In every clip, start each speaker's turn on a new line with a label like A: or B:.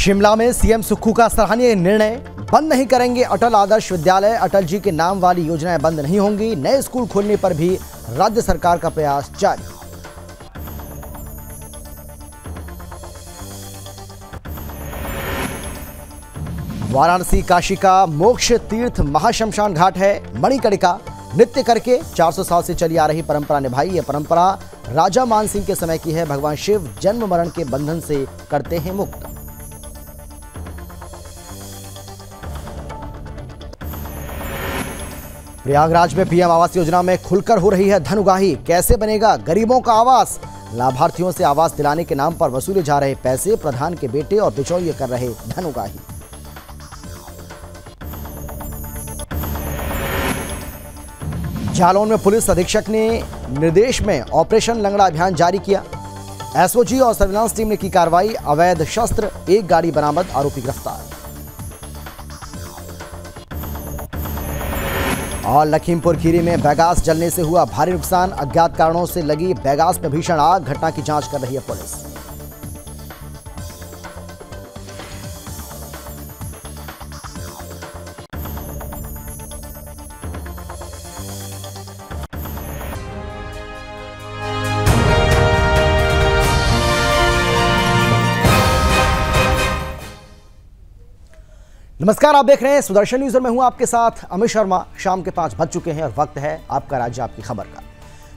A: शिमला में सीएम सुक्खू का सराहनीय निर्णय, बंद नहीं करेंगे अटल आदर्श विद्यालय। अटल जी के नाम वाली योजनाएं बंद नहीं होंगी। नए स्कूल खोलने पर भी राज्य सरकार का प्रयास जारी। वाराणसी काशी का मोक्ष तीर्थ महाशमशान घाट है। मणिकर्णिका नृत्य करके 400 साल से चली आ रही परंपरा निभाई। यह परंपरा राजा मान सिंह के समय की है। भगवान शिव जन्म मरण के बंधन से करते हैं मुक्त। प्रयागराज में पीएम आवास योजना में खुलकर हो रही है धन उगाही। कैसे बनेगा गरीबों का आवास? लाभार्थियों से आवास दिलाने के नाम पर वसूले जा रहे पैसे प्रधान के बेटे और बिचौलिए कर रहे धन उगाही। जालौन में पुलिस अधीक्षक ने निर्देश में ऑपरेशन लंगड़ा अभियान जारी किया। एसओजी और सर्विलांस टीम ने की कार्रवाई। अवैध शस्त्र, एक गाड़ी बरामद, आरोपी गिरफ्तार। और लखीमपुर खीरी में बैगास जलने से हुआ भारी नुकसान। अज्ञात कारणों से लगी बैगास में भीषण आग। घटना की जांच कर रही है पुलिस। नमस्कार, आप देख रहे हैं सुदर्शन न्यूज और मैं हूं आपके साथ अमित शर्मा। शाम के 5 बज चुके हैं और वक्त है आपका राज्य आपकी खबर का।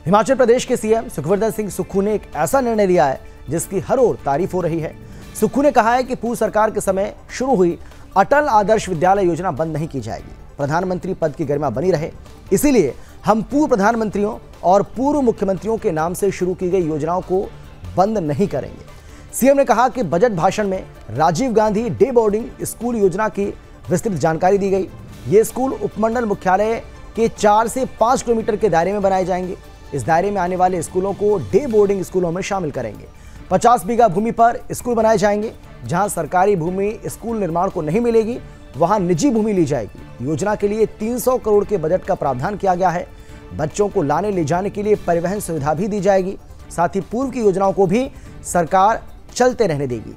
A: हिमाचल प्रदेश के सीएम सुखविंदर सिंह सुक्खू ने एक ऐसा निर्णय लिया है जिसकी हर ओर तारीफ हो रही है। सुक्खू ने कहा है कि पूर्व सरकार के समय शुरू हुई अटल आदर्श विद्यालय योजना बंद नहीं की जाएगी। प्रधानमंत्री पद की गरिमा बनी रहे, इसीलिए हम पूर्व प्रधानमंत्रियों और पूर्व मुख्यमंत्रियों के नाम से शुरू की गई योजनाओं को बंद नहीं करेंगे। सीएम ने कहा कि बजट भाषण में Rajiv Gandhi day boarding school योजना की विस्तृत जानकारी दी गई। ये स्कूल उपमंडल मुख्यालय के 4 से 5 किलोमीटर के दायरे में बनाए जाएंगे। इस दायरे में आने वाले स्कूलों को डे बोर्डिंग स्कूलों में शामिल करेंगे। 50 बीघा भूमि पर स्कूल बनाए जाएंगे। जहां सरकारी भूमि स्कूल निर्माण को नहीं मिलेगी, वहां निजी भूमि ली जाएगी। योजना के लिए 300 करोड़ के बजट का प्रावधान किया गया है। बच्चों को लाने ले जाने के लिए परिवहन सुविधा भी दी जाएगी। साथ ही पूर्व की योजनाओं को भी सरकार चलते रहने देगी।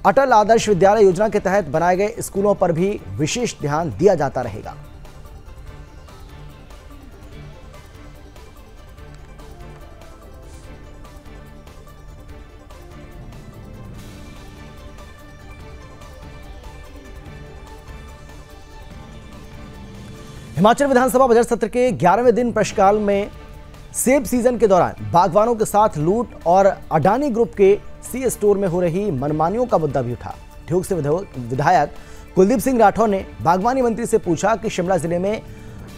A: अटल आदर्श विद्यालय योजना के तहत बनाए गए स्कूलों पर भी विशेष ध्यान दिया जाता रहेगा। हिमाचल विधानसभा बजट सत्र के 11वें दिन प्रश्नकाल में सेब सीजन के दौरान बागवानों के साथ लूट और अडानी ग्रुप के सी स्टोर में हो रही मनमानियों का मुद्दा भी उठा। ठियोग से विधायक कुलदीप सिंह राठौर ने बागवानी मंत्री से पूछा कि शिमला जिले में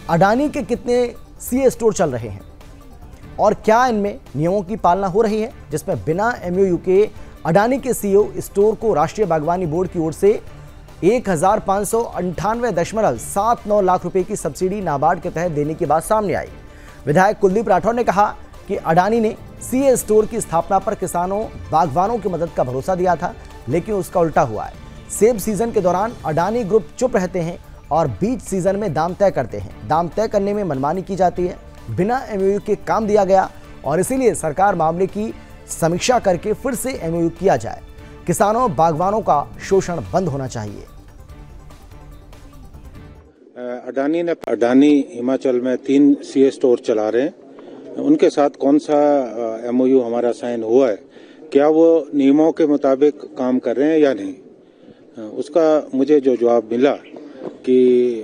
A: अडानी के कितने सी स्टोर चल रहे हैं और क्या इनमें नियमों की पालना हो रही है, जिसमें बिना एमओयू के अडानी के सीईओ स्टोर को राष्ट्रीय बागवानी बोर्ड की ओर से 1598.79 लाख रुपए की सब्सिडी नाबार्ड के तहत देने की बात सामने आई। विधायक कुलदीप राठौर ने कहा कि अडानी ने सीए स्टोर की स्थापना पर किसानों बागवानों की मदद का भरोसा दिया था, लेकिन उसका उल्टा हुआ है। सेब सीजन के दौरान अडानी ग्रुप चुप रहते हैं और बीच सीजन में दाम तय करते हैं। दाम तय करने में मनमानी की जाती है। बिना एमओयू के काम दिया गया और इसीलिए सरकार मामले की समीक्षा करके फिर से एमओयू किया जाए। किसानों बागवानों का शोषण बंद होना चाहिए।
B: अडानी हिमाचल में 3 सीए स्टोर चला रहे हैं। उनके साथ कौन सा एमओयू हमारा साइन हुआ है, क्या वो नियमों के मुताबिक काम कर रहे हैं या नहीं, उसका मुझे जो जवाब मिला कि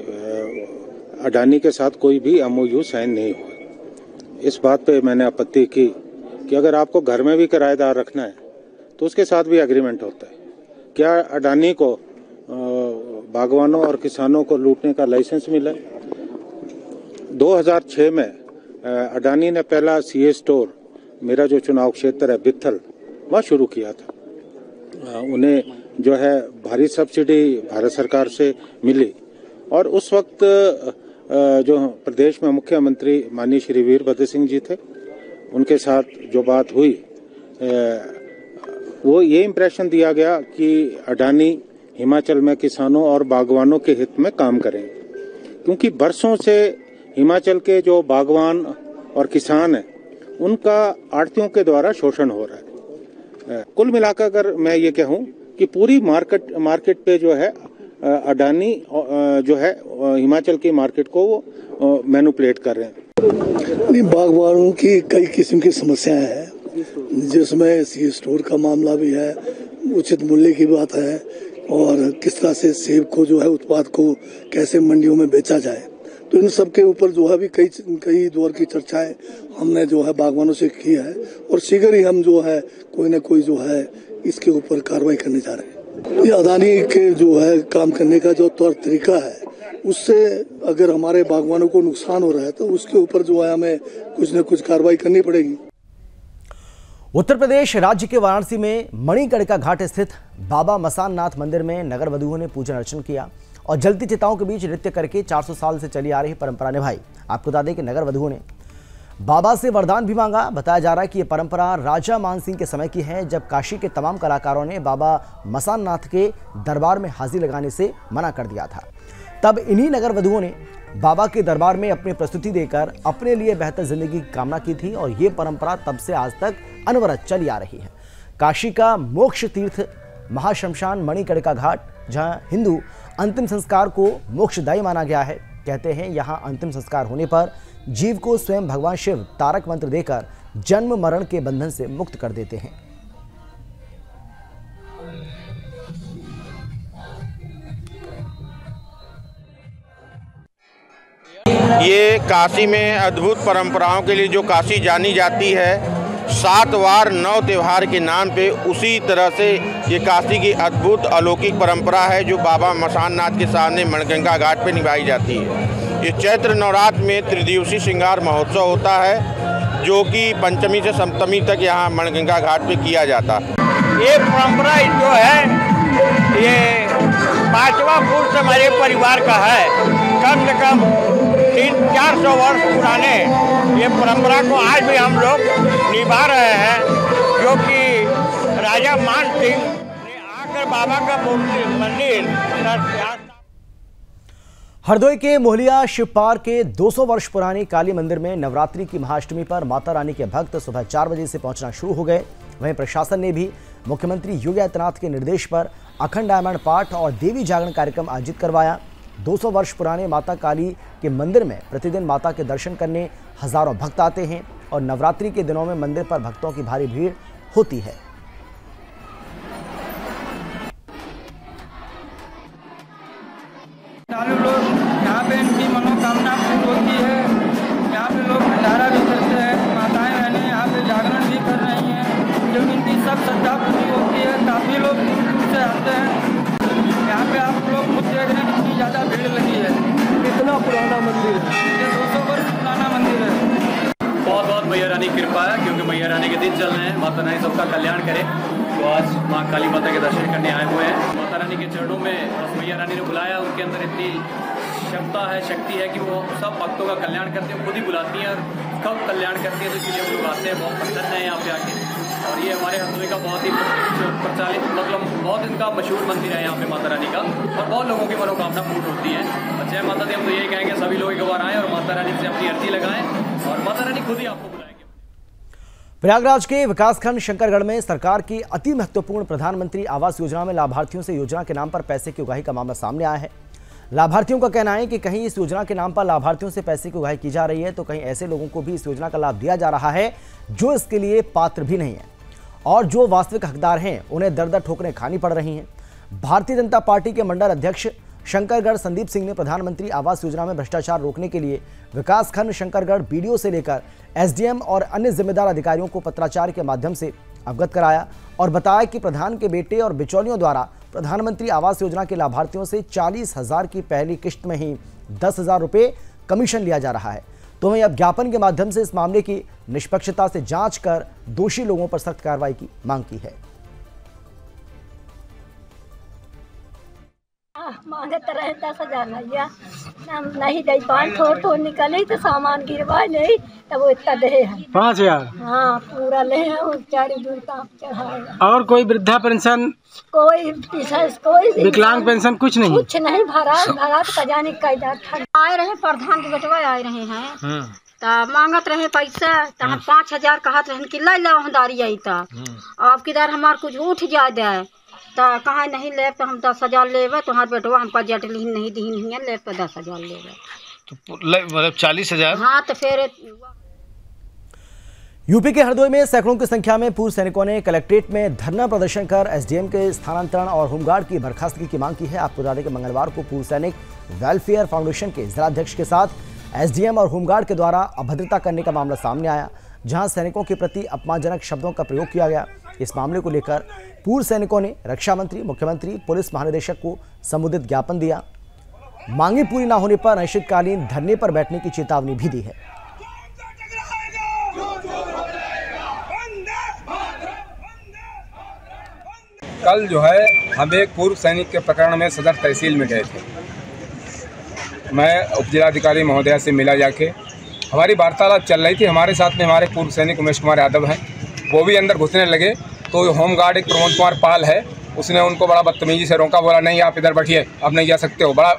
B: अडानी के साथ कोई भी एमओयू साइन नहीं हुआ। इस बात पे मैंने आपत्ति की कि अगर आपको घर में भी किराएदार रखना है तो उसके साथ भी एग्रीमेंट होता है। क्या अडानी को बागवानों और किसानों को लूटने का लाइसेंस मिला? 2006 में अडानी ने पहला सीए स्टोर, मेरा जो चुनाव क्षेत्र है बिथल, वहाँ शुरू किया था। उन्हें जो है भारी सब्सिडी भारत सरकार से मिली और उस वक्त जो प्रदेश में मुख्यमंत्री माननीय श्री वीरभद्र सिंह जी थे, उनके साथ जो बात हुई वो ये इम्प्रेशन दिया गया कि अडानी हिमाचल में किसानों और बागवानों के हित में काम करेंगे, क्योंकि बरसों से हिमाचल के जो बागवान और किसान हैं उनका आढ़तियों के द्वारा शोषण हो रहा है। कुल मिलाकर अगर मैं ये कहूँ कि पूरी मार्केट पे जो है अडानी जो है हिमाचल की मार्केट को वो मैनिपुलेट कर रहे हैं।
C: नहीं, बागवानों की कई किस्म की समस्याएं हैं, जिसमें सी स्टोर का मामला भी है, उचित मूल्य की बात है, और किस तरह से सेब को जो है उत्पाद को कैसे मंडियों में बेचा जाए। तो इन सब के ऊपर जो है भी कई दौर की चर्चाएं हमने जो है बागवानों से की है, और शीघ्र ही हम जो है कोई न कोई जो है इसके ऊपर कार्रवाई करने जा रहे हैं। ये अडानी के जो है काम करने का जो तौर तरीका है, उससे अगर हमारे बागवानों को नुकसान हो रहा है तो उसके ऊपर जो है हमें कुछ न कुछ कार्रवाई करनी पड़ेगी।
A: उत्तर प्रदेश राज्य के वाराणसी में मणिकर्णिका घाट स्थित बाबा मसान नाथ मंदिर में नगर वधुओं ने पूजन अर्चन किया और जलती चिताओं के बीच नृत्य करके 400 साल से चली आ रही परंपरा निभाई। आपको बता दें कि नगर वधुओं ने बाबा से वरदान भी मांगा। बताया जा रहा है कि यह परंपरा राजा मान सिंह के समय की है, जब काशी के तमाम कलाकारों ने बाबा मसान नाथ के दरबार में हाजिरी लगाने से मना कर दिया था। तब इन्हीं नगर वधुओं ने बाबा के दरबार में अपनी प्रस्तुति देकर अपने लिए बेहतर जिंदगी की कामना की थी और ये परंपरा तब से आज तक अनवरत चली आ रही है। काशी का मोक्ष तीर्थ महाशमशान मणिकर्णिका घाट, जहां हिंदू अंतिम संस्कार को मोक्षदायी माना गया है। कहते हैं यहां अंतिम संस्कार होने पर जीव को स्वयं भगवान शिव तारक मंत्र देकर जन्म मरण के बंधन से मुक्त कर देते हैं।
D: ये काशी में अद्भुत परंपराओं के लिए जो काशी जानी जाती है, 7 वार 9 त्यौहार के नाम पे, उसी तरह से ये काशी की अद्भुत अलौकिक परंपरा है जो बाबा मसान नाथ के सामने मणिकर्णिका घाट पे निभाई जाती है। ये चैत्र नवरात्र में त्रिदिवसीय श्रृंगार महोत्सव होता है, जो कि पंचमी से सप्तमी तक यहाँ मणिकर्णिका घाट पे किया जाता है।
E: ये परंपरा जो है ये 5वां पुरुष हमारे परिवार का है। कम से कम 300-400 वर्ष पुराने ये परंपरा को आज भी हम लोग निभा रहे हैं, जो कि राजा मान सिंह ने आकर बाबा का मंदिर
A: हरदोई के मोहलिया शिवपार के 200 वर्ष पुरानी काली मंदिर में नवरात्रि की महाअष्टमी पर माता रानी के भक्त सुबह 4 बजे से पहुंचना शुरू हो गए। वहीं प्रशासन ने भी मुख्यमंत्री योगी आदित्यनाथ के निर्देश पर अखंड रामायण पाठ और देवी जागरण कार्यक्रम आयोजित करवाया। 200 वर्ष पुराने माता काली के मंदिर में प्रतिदिन माता के दर्शन करने हजारों भक्त आते हैं और नवरात्रि के दिनों में मंदिर पर भक्तों की भारी भीड़ होती है।
F: लोग यहाँ पे इनकी मनोकामना पूर्ण होती है। यहाँ पे लोग भंडारा भी करते हैं, माताएं बहनें यहाँ पे जागरण भी कर रही हैं, जो इनकी सब श्रद्धा पूरी होती है। काफ़ी लोग दूर दूर से आते हैं। यहाँ पे आप लोग खुद देख रहे हैं कितनी ज़्यादा भीड़ लगी है। कितना पुराना मंदिर है ये, 200 वर्ष पुराना मंदिर है।
G: बहुत मैया रानी की कृपा है, क्योंकि मैया रानी के दिन चल रहे हैं। माता रानी सबका कल्याण करे। तो आज माँ काली माता के दर्शन करने आए हुए हैं। माता रानी के चरणों में बस मैया रानी ने बुलाया, उनके अंदर इतनी क्षमता है, शक्ति है कि वो सब भक्तों का कल्याण करते हैं, खुद ही बुलाती हैं और कब कल्याण करती है। तो इसलिए हम लोग आते हैं, बहुत प्रसन्न है यहाँ पे आके। और ये हमारे हरदोई का बहुत ही प्रचलित, मतलब बहुत इनका मशहूर मंदिर है यहाँ पे माता रानी का, और बहुत लोगों की मनोकामना पूर्ण होती है। और जय माता दी। हम तो यही कहेंगे सभी लोग एक बार आएँ और माता रानी से अपनी अर्जी लगाएं, और माता रानी खुद ही आपको बुलाएंगे।
A: प्रयागराज के विकासखंड शंकरगढ़ में सरकार की अति महत्वपूर्ण प्रधानमंत्री आवास योजना में लाभार्थियों से योजना के नाम पर पैसे की उगाही का मामला सामने आया है। लाभार्थियों का कहना है कि कहीं इस योजना के नाम पर लाभार्थियों से पैसे की उगाही की जा रही है, तो कहीं ऐसे लोगों को भी इस योजना का लाभ दिया जा रहा है जो इसके लिए पात्र भी नहीं है, और जो वास्तविक हकदार हैं उन्हें दर-दर ठोकरें खानी पड़ रही हैं। भारतीय जनता पार्टी के मंडल अध्यक्ष शंकरगढ़ संदीप सिंह ने प्रधानमंत्री आवास योजना में भ्रष्टाचार रोकने के लिए विकासखंड शंकरगढ़ बीडीओ से लेकर एसडीएम और अन्य जिम्मेदार अधिकारियों को पत्राचार के माध्यम से अवगत कराया और बताया कि प्रधान के बेटे और बिचौलियों द्वारा प्रधानमंत्री आवास योजना के लाभार्थियों से 40,000 की पहली किश्त में ही 10,000 रुपये कमीशन लिया जा रहा है। तो वहीं अब ज्ञापन के माध्यम से इस मामले की निष्पक्षता से जांच कर दोषी लोगों पर सख्त कार्रवाई की मांग की है।
H: मांगे तो रहे 10,000 भैया, हम नहीं दे पाए, थोड़ निकले तो सामान गिरवा नहीं, तब वो इतना दे है
F: 5,000।
H: हाँ पूरा ले है, चारी दूर का चढ़ाएगा।
F: और कोई वृद्धा पेंशन,
H: कोई
F: विकलांग पेंशन कुछ नहीं
H: भरा तो खजाने आए रहे। प्रधान के बेटवा आए रहे हैं तो मांगत रहे पैसा, तो हम 5,000 कहत रहे कि ला हदारी आई। तो अब किधर हमार कुछ उठ जाए
I: तो कहाँ नहीं ले तो हम 10,000 लेवे, तुम्हार बेटवा हमका जटलीन नहीं दीन है, ले तो 10,000 लेवे।
J: तो मतलब 40,000।
I: हाँ तो फिर
A: यूपी के हरदोई में सैकड़ों की संख्या में पूर्व सैनिकों ने कलेक्ट्रेट में धरना प्रदर्शन कर एसडीएम के स्थानांतरण और होमगार्ड की बर्खास्तगी की मांग की है। आपको बता दें कि मंगलवार को पूर्व सैनिक वेलफेयर फाउंडेशन के जिलाध्यक्ष के साथ एसडीएम और होमगार्ड के द्वारा अभद्रता करने का मामला सामने आया, जहां सैनिकों के प्रति अपमानजनक शब्दों का प्रयोग किया गया। इस मामले को लेकर पूर्व सैनिकों ने रक्षा मंत्री, मुख्यमंत्री, पुलिस महानिदेशक को संबोधित ज्ञापन दिया। मांगे पूरी न होने पर अनिश्चितकालीन धरने पर बैठने की चेतावनी भी दी है।
K: कल जो है हम एक पूर्व सैनिक के प्रकरण में सदर तहसील में गए थे। मैं उप जिलाधिकारी महोदया से मिला जाके, हमारी वार्तालाप चल रही थी। हमारे साथ में हमारे पूर्व सैनिक उमेश कुमार यादव हैं, वो भी अंदर घुसने लगे तो होमगार्ड एक प्रमोद कुमार पाल है, उसने उनको बड़ा बदतमीजी से रोका, बोला नहीं आप इधर बैठिए, अब नहीं जा सकते हो। बड़ा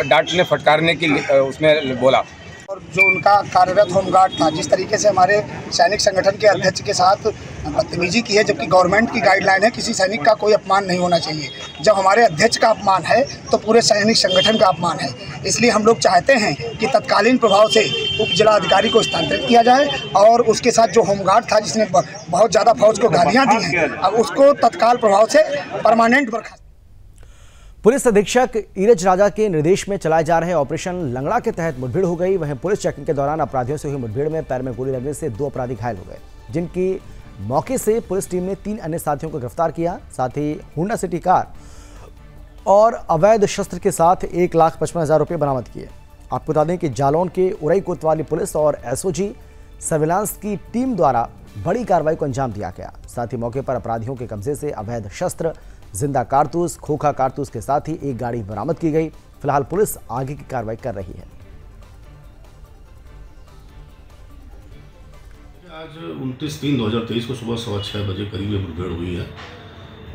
K: डांटने फटकारने की उसमें बोला।
L: और जो उनका कार्यरत होमगार्ड था, जिस तरीके से हमारे सैनिक संगठन के अध्यक्ष के साथ बदतमीजी की है, जबकि गवर्नमेंट की गाइडलाइन है किसी सैनिक का कोई अपमान नहीं होना चाहिए। जब हमारे अध्यक्ष का अपमान है तो पूरे सैनिक संगठन का अपमान है। इसलिए हम लोग चाहते हैं कि तत्कालीन प्रभाव से उप जिलाधिकारी को स्थानांतरित किया जाए और उसके साथ जो होमगार्ड था जिसने बहुत ज़्यादा फौज को गालियाँ दी हैं, अब उसको तत्काल प्रभाव से परमानेंट बर्खास्त।
A: पुलिस अधीक्षक ईरज राजा के निर्देश में चलाए जा रहे ऑपरेशन लंगड़ा के तहत मुठभेड़ हो गई। वहीं पुलिस चेकिंग के दौरान अपराधियों से हुई मुठभेड़ में पैर में गोली लगने से 2 अपराधी घायल हो गए, जिनकी मौके से पुलिस टीम ने 3 अन्य साथियों को गिरफ्तार किया। साथ ही होंडा सिटी कार और अवैध शस्त्र के साथ 1,55,000 रुपये बरामद किए। आपको बता दें कि जालौन के उरई कोतवाली पुलिस और एसओजी सर्विलांस की टीम द्वारा बड़ी कार्रवाई को अंजाम दिया गया। साथ ही मौके पर अपराधियों के कब्जे से अवैध शस्त्र, जिंदा कारतूस, खोखा कारतूस के साथ ही एक गाड़ी बरामद की गई। फिलहाल पुलिस आगे की कार्रवाई कर रही है।
M: आज 29/3/2023 को सुबह 6:15 बजे करीब ये मुठभेड़ हुई है।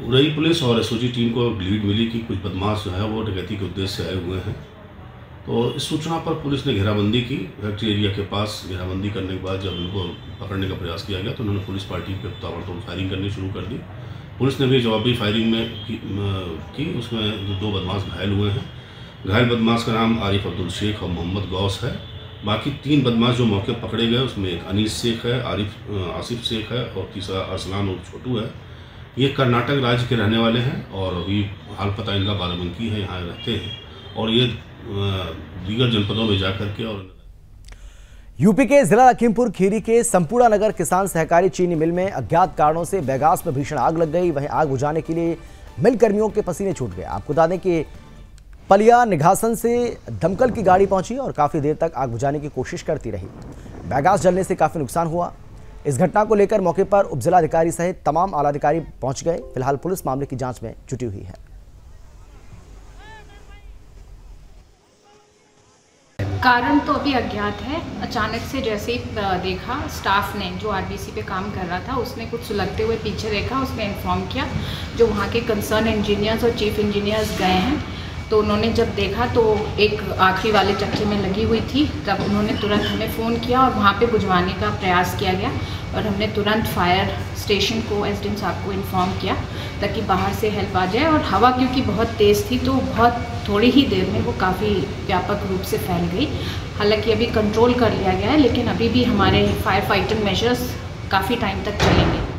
M: उरई पुलिस और एसओजी टीम को लीड मिली कि कुछ बदमाश जो है वो डकैती के उद्देश्य से आए हुए हैं। तो इस सूचना पर पुलिस ने घेराबंदी की। फैक्ट्री एरिया के पास घेराबंदी करने के बाद जब उनको पकड़ने का प्रयास किया गया तो उन्होंने पुलिस पार्टी पर ताबड़तोड़ फायरिंग करनी शुरू कर दी। पुलिस ने भी जवाबी फायरिंग में की, उसमें 2 बदमाश घायल हुए हैं। घायल बदमाश का नाम आरिफ अब्दुल शेख और मोहम्मद गौस है। बाकी 3 बदमाश जो मौके पकड़े गए उसमें एक अनीस शेख है, आसिफ शेख है और तीसरा अरसलान और छोटू है। ये कर्नाटक राज्य के रहने वाले हैं और अभी हाल पता इनका बाराबंकी है, यहाँ रहते हैं और ये दीगर जनपदों में जाकर के और
A: यूपी के जिला लखीमपुर खीरी के संपूर्णा नगर किसान सहकारी चीनी मिल में अज्ञात कारणों से बैगास में भीषण आग लग गई। वहीं आग बुझाने के लिए मिल कर्मियों के पसीने छूट गए। आपको बता दें कि पलिया निघासन से दमकल की गाड़ी पहुंची और काफी देर तक आग बुझाने की कोशिश करती रही। बैगास जलने से काफी नुकसान हुआ। इस घटना को लेकर मौके पर उपजिलाधिकारी सहित तमाम आलाधिकारी पहुंच गए। फिलहाल पुलिस मामले की जांच में जुटी हुई है।
N: कारण तो अभी अज्ञात है। अचानक से जैसे ही देखा, स्टाफ ने जो आरबीसी पे काम कर रहा था उसने कुछ सुलगते हुए पीछे देखा, उसने इन्फॉर्म किया। जो वहाँ के कंसर्न इंजीनियर्स और चीफ इंजीनियर्स गए हैं तो उन्होंने जब देखा तो एक आखिरी वाले चक्के में लगी हुई थी, तब उन्होंने तुरंत हमें फ़ोन किया और वहाँ पे बुझवाने का प्रयास किया गया और हमने तुरंत फायर स्टेशन को, एसडीएम साहब को इन्फॉर्म किया ताकि बाहर से हेल्प आ जाए। और हवा क्योंकि बहुत तेज़ थी तो बहुत थोड़ी ही देर में वो काफ़ी व्यापक रूप से फैल गई। हालांकि अभी कंट्रोल कर लिया गया है, लेकिन अभी भी हमारे फायर फाइटिंग मेजर्स काफ़ी टाइम तक चलेंगे।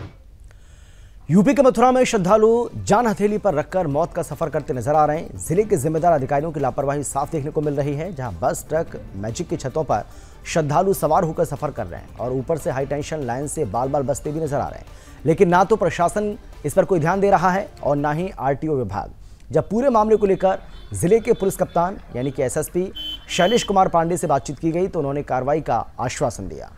A: यूपी के मथुरा में श्रद्धालु जान हथेली पर रखकर मौत का सफर करते नजर आ रहे हैं। जिले के जिम्मेदार अधिकारियों की लापरवाही साफ देखने को मिल रही है, जहां बस, ट्रक, मैजिक की छतों पर श्रद्धालु सवार होकर सफर कर रहे हैं और ऊपर से हाई टेंशन लाइन से बाल बाल बसते भी नजर आ रहे हैं। लेकिन ना तो प्रशासन इस पर कोई ध्यान दे रहा है और ना ही आरटीओ विभाग। जब पूरे मामले को लेकर जिले के पुलिस कप्तान यानी कि एसएसपी शैलेश कुमार पांडे से बातचीत की गई तो उन्होंने कार्रवाई का आश्वासन दिया।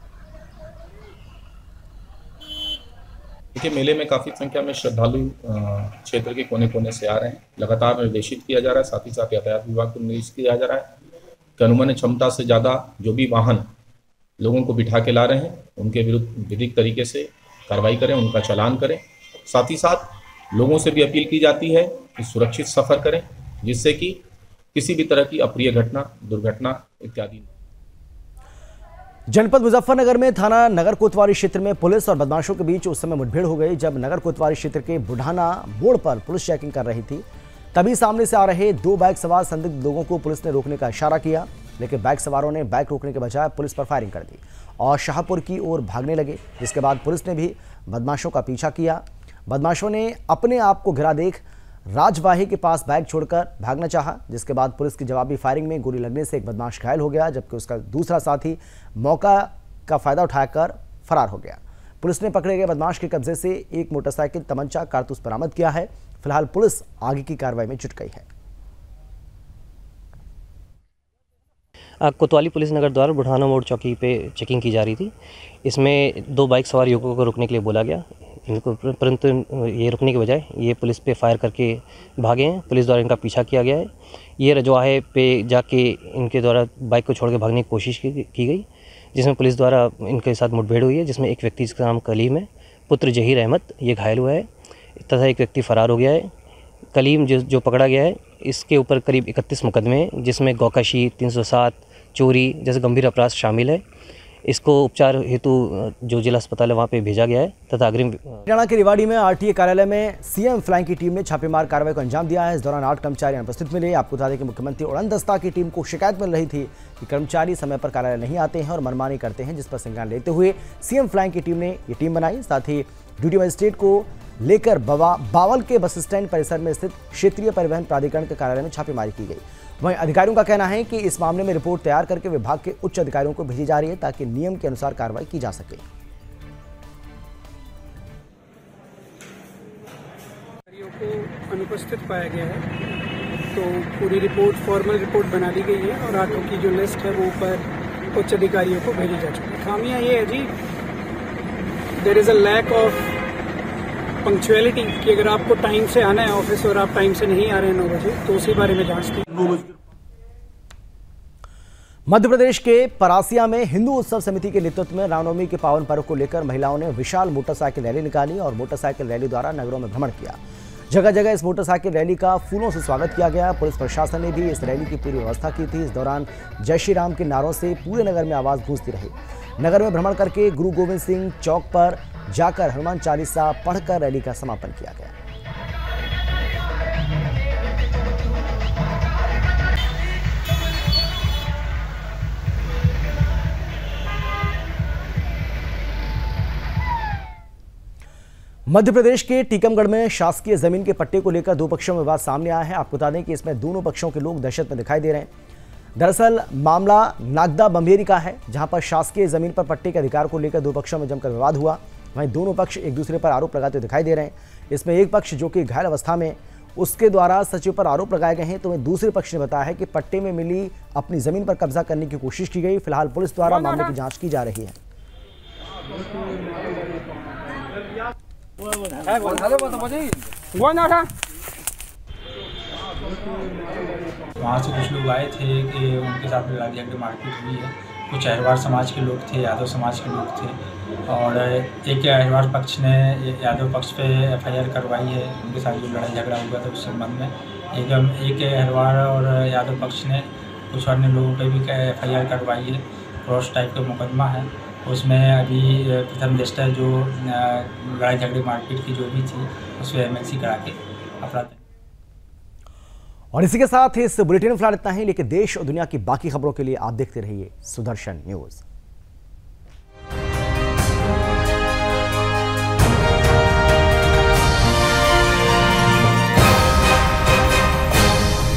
O: देखिए, मेले में काफ़ी संख्या में श्रद्धालु क्षेत्र के कोने कोने से आ रहे हैं। लगातार निर्देशित किया जा रहा है, साथ ही साथ यातायात विभाग को निर्देशित किया जा रहा है कि अनुमन्य क्षमता से ज़्यादा जो भी वाहन लोगों को बिठा के ला रहे हैं उनके विरुद्ध विधिक तरीके से कार्रवाई करें, उनका चालान करें। साथ ही साथ लोगों से भी अपील की जाती है कि सुरक्षित सफ़र करें, जिससे कि किसी भी तरह की अप्रिय घटना, दुर्घटना इत्यादि।
A: जनपद मुजफ्फरनगर में थाना नगर कोतवाली क्षेत्र में पुलिस और बदमाशों के बीच उस समय मुठभेड़ हो गई जब नगर कोतवाली क्षेत्र के बुढ़ाना मोड़ पर पुलिस चेकिंग कर रही थी। तभी सामने से आ रहे 2 बाइक सवार संदिग्ध लोगों को पुलिस ने रोकने का इशारा किया, लेकिन बाइक सवारों ने बाइक रोकने के बजाय पुलिस पर फायरिंग कर दी और शाहपुर की ओर भागने लगे, जिसके बाद पुलिस ने भी बदमाशों का पीछा किया। बदमाशों ने अपने आप को घिरा देख राजवाही के पास बाइक छोड़कर भागना चाहा, जिसके बाद पुलिस की जवाबी फायरिंग में गोली लगने से एक बदमाश घायल हो गया, जबकि उसका दूसरा साथी मौका का फायदा उठाकर फरार हो गया। पुलिस ने पकड़े गए बदमाश के कब्जे से एक मोटरसाइकिल, तमंचा, कारतूस बरामद किया है। फिलहाल पुलिस आगे की कार्रवाई में जुट गई है।
P: कोतवाली पुलिस नगर द्वारा बुढ़ाना मोड़ चौकी पे चेकिंग की जा रही थी। इसमें 2 बाइक सवार युवकों को रोकने के लिए बोला गया, इनको परंतु ये रुकने के बजाय ये पुलिस पे फायर करके भागे हैं। पुलिस द्वारा इनका पीछा किया गया है। ये रजवाहे पे जाके इनके द्वारा बाइक को छोड़ के भागने की कोशिश की गई, जिसमें पुलिस द्वारा इनके साथ मुठभेड़ हुई है, जिसमें एक व्यक्ति जिसका नाम कलीम है, पुत्र जहीर अहमद, ये घायल हुआ है तथा एक व्यक्ति फरार हो गया है। कलीम जो पकड़ा गया है, इसके ऊपर करीब 31 मुकदमे हैं, जिसमें गौकशी, 307, चोरी जैसे गंभीर अपराध शामिल है। इसको उपचार हेतु जो जिला अस्पताल है वहाँ पे भेजा गया है तथा अग्रिम।
A: हरियाणा के रेवाड़ी में आरटीए कार्यालय में सीएम फ्लाइंग की टीम ने छापेमार कार्रवाई को अंजाम दिया है। इस दौरान 8 कर्मचारी अनुपस्थित मिले। आपको बता दें कि मुख्यमंत्री उड़न दस्ता की टीम को शिकायत मिल रही थी कि कर्मचारी समय पर कार्यालय नहीं आते हैं और मनमानी करते हैं, जिस पर संज्ञान लेते हुए सीएम फ्लाइंग की टीम ने ये टीम बनाई। साथ ही ड्यूटी मजिस्ट्रेट को लेकर बावल के बस स्टैंड परिसर में स्थित क्षेत्रीय परिवहन प्राधिकरण के कार्यालय में छापेमारी की गई। वहीं अधिकारियों का कहना है कि इस मामले में रिपोर्ट तैयार करके विभाग के उच्च अधिकारियों को भेजी जा रही है ताकि नियम के अनुसार कार्रवाई की जा सके।
Q: को अनुपस्थित पाया गया है तो पूरी रिपोर्ट फॉर्मल रिपोर्ट बना ली गई है और 8 की जो लिस्ट है वो ऊपर उच्च अधिकारियों को भेजी जा चुकी है। खामियां ये है जी, there is a lack of punctuality कि अगर आपको टाइम से आना है ऑफिस और आप टाइम से नहीं आ रहे हैं 9 बजे तो उसी बारे में जांच की।
A: मध्य प्रदेश के परासिया में हिंदू उत्सव समिति के नेतृत्व में रामनवमी के पावन पर्व को लेकर महिलाओं ने विशाल मोटरसाइकिल रैली निकाली और मोटरसाइकिल रैली द्वारा नगरों में भ्रमण किया। जगह जगह इस मोटरसाइकिल रैली का फूलों से स्वागत किया गया। पुलिस प्रशासन ने भी इस रैली की पूरी व्यवस्था की थी। इस दौरान जय श्री राम के नारों से पूरे नगर में आवाज गूंजती रही। नगर में भ्रमण करके गुरु गोविंद सिंह चौक पर जाकर हनुमान चालीसा पढ़कर रैली का समापन किया गया। मध्य प्रदेश के टीकमगढ़ में शासकीय जमीन के पट्टे को लेकर 2 पक्षों में विवाद सामने आया है। आपको बता दें कि इसमें दोनों पक्षों के लोग दहशत में दिखाई दे रहे हैं। दरअसल मामला नागदा बम्बेरी का है, जहां पर शासकीय जमीन पर पट्टे के अधिकार को लेकर 2 पक्षों में जमकर विवाद हुआ। वहीं दोनों पक्ष एक दूसरे पर आरोप लगाते दिखाई दे रहे हैं। इसमें एक पक्ष जो कि घायल अवस्था में, उसके द्वारा सचिव पर आरोप लगाए गए हैं, तो वहीं दूसरे पक्ष ने बताया है कि पट्टे में मिली अपनी जमीन पर कब्जा करने की कोशिश की गई। फिलहाल पुलिस द्वारा मामले की जांच की जा रही है।
R: वहाँ से कुछ लोग आए थे कि उनके साथ में लड़ाई झगड़े मारपीट हुई है। कुछ अहिरवार समाज के लोग थे, यादव समाज के लोग थे और एक अहिरवार पक्ष ने यादव पक्ष पे FIR करवाई है। उनके साथ जो लड़ाई झगड़ा हुआ था उस संबंध में एक अहिरवार और यादव पक्ष ने कुछ अन्य लोगों पे भी FIR करवाई है। क्रॉस टाइप का मुकदमा है। उसमें अभी प्रथम दृष्टया जो लड़ाई झगड़े मारपीट की जो भी थी उस पर MLC करा के अपराध।
A: और इसी के साथ इस बुलेटिन में फिलहाल इतना ही, लेकिन देश और दुनिया की बाकी खबरों के लिए आप देखते रहिए सुदर्शन न्यूज़।